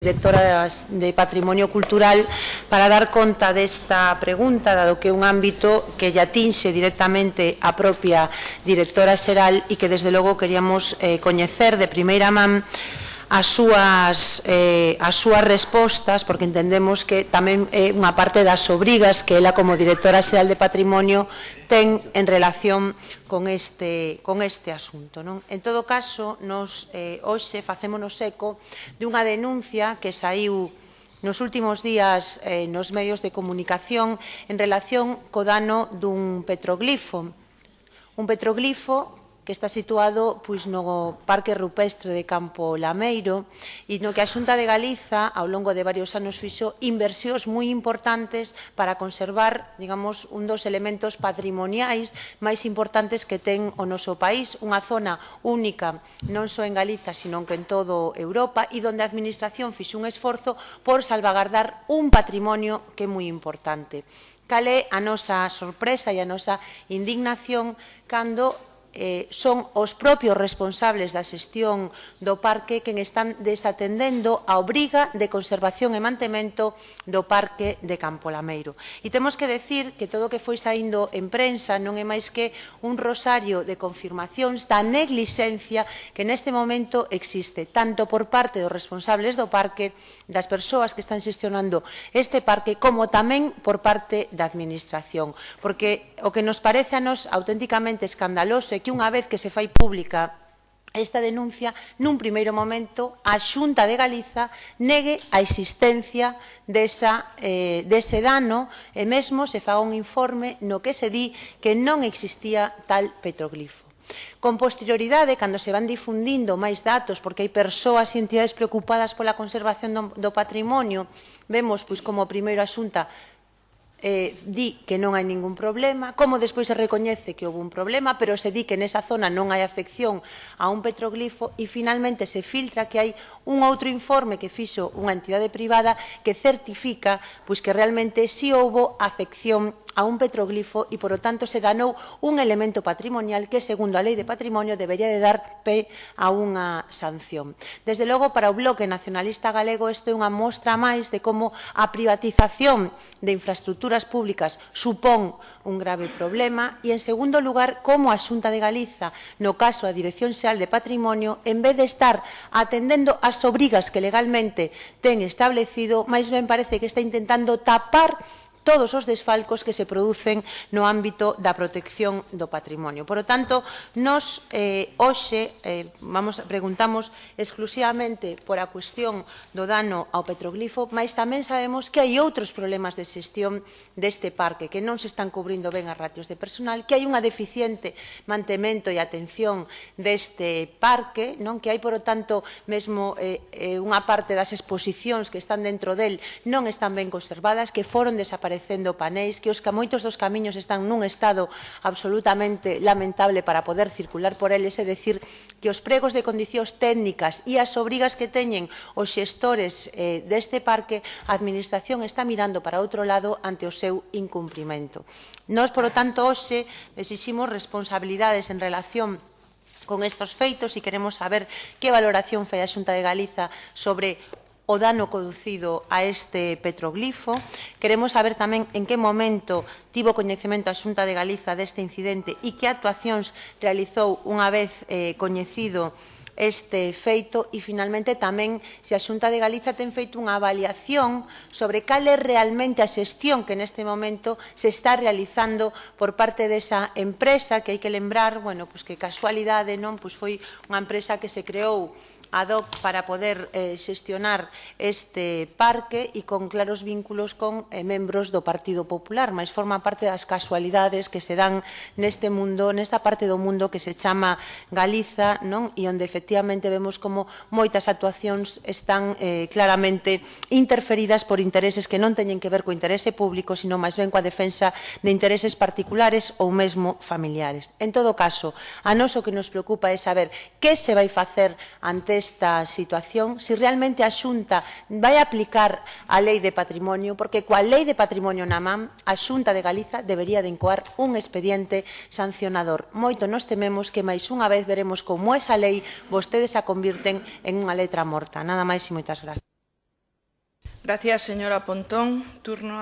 Directora de Patrimonio Cultural, para dar conta desta pregunta, dado que é un ámbito que lle atinxe directamente a propia directora xeral e que, desde logo, queríamos coñecer de primeira man as súas respostas, porque entendemos que tamén é unha parte das obrigas que ela, como directora xeral de Patrimonio, ten en relación con este asunto. En todo caso, nos hoxe facémonos eco dunha denuncia que saíu nos últimos días nos medios de comunicación en relación co dano dun petroglifo. Un petroglifo que está situado no Parque Rupestre de Campo Lameiro e no que a Xunta de Galiza, ao longo de varios anos, fixo inversións moi importantes para conservar, digamos, un dos elementos patrimoniais máis importantes que ten o noso país, unha zona única non só en Galiza, sino que en todo Europa, e onde a Administración fixe un esforzo por salvagardar un patrimonio que é moi importante. Cal é a nosa sorpresa e a nosa indignación cando son os propios responsables da xestión do parque quen están desatendendo a obriga de conservación e mantemento do Parque de Campo Lameiro. E temos que decir que todo o que foi saindo en prensa non é máis que un rosario de confirmacións da neglixencia que neste momento existe, tanto por parte dos responsables do parque, das persoas que están xestionando este parque, como tamén por parte da Administración. Porque o que nos parece a nos auténticamente escandaloso é que unha vez que se fai pública esta denuncia, nun primeiro momento, a Xunta de Galiza negue a existencia dese dano e mesmo se faga un informe no que se di que non existía tal petroglifo. Con posterioridade, cando se van difundindo máis datos, porque hai persoas e entidades preocupadas pola conservación do patrimonio, vemos como primeiro a Xunta di que non hai ningún problema, como despois se recoñece que houve un problema, pero se di que nesa zona non hai afección a un petroglifo e finalmente se filtra que hai un outro informe que fixo unha entidade privada que certifica que realmente si houve afección a un petroglifo e, por lo tanto, se danou un elemento patrimonial que, segundo a Lei de Patrimonio, debería de dar pé a unha sanción. Desde logo, para o Bloque Nacionalista Galego, isto é unha mostra máis de como a privatización de infraestructuras públicas supón un grave problema e, en segundo lugar, como a Xunta de Galiza, no caso a Dirección Xeral de Patrimonio, en vez de estar atendendo as obrigas que legalmente ten establecido, máis ben parece que está intentando tapar todos os desfalcos que se producen no ámbito da protección do patrimonio. Por lo tanto, nos hoxe preguntamos exclusivamente por a cuestión do dano ao petroglifo, mas tamén sabemos que hai outros problemas de xestión deste parque, que non se están cubrindo ben as ratios de personal, que hai unha deficiente mantemento e atención deste parque, que hai, por lo tanto, mesmo unha parte das exposicións que están dentro del non están ben conservadas, que foron desaparecendo panéis, que moitos dos camiños están nun estado absolutamente lamentable para poder circular por eles, é dicir, que os pregos de condicións técnicas e as obrigas que teñen os xestores deste parque, a Administración está mirando para outro lado ante o seu incumprimento. Nós, por lo tanto, hoxe exiximos responsabilidades en relación con estes feitos e queremos saber que valoración fai a Xunta de Galiza sobre o dano conducido a este petroglifo. Queremos saber tamén en que momento tivo coñecemento a Xunta de Galiza deste incidente e que actuacións realizou unha vez coñecido este feito e, finalmente, tamén se a Xunta de Galiza ten feito unha avaliación sobre cal é realmente a xestión que neste momento se está realizando por parte desa empresa, que hai que lembrar, que casualidade, foi unha empresa que se creou ad hoc para poder xestionar este parque e con claros vínculos con membros do Partido Popular, mas forma parte das casualidades que se dan neste mundo, nesta parte do mundo que se chama Galiza, e onde efectivamente vemos como moitas actuacións están claramente interferidas por intereses que non teñen que ver co interese público, sino máis ben coa defensa de intereses particulares ou mesmo familiares. En todo caso, a nós o que nos preocupa é saber que se vai facer ante esta situación, se realmente a Xunta vai aplicar a Lei de Patrimonio, porque coa Lei de Patrimonio na man, a Xunta de Galiza debería de encoar un expediente sancionador. Moito nos tememos que máis unha vez veremos como esa lei vostedes a convirten en unha letra morta. Nada máis e moitas gracias. Gracias, señora Pontón. Turno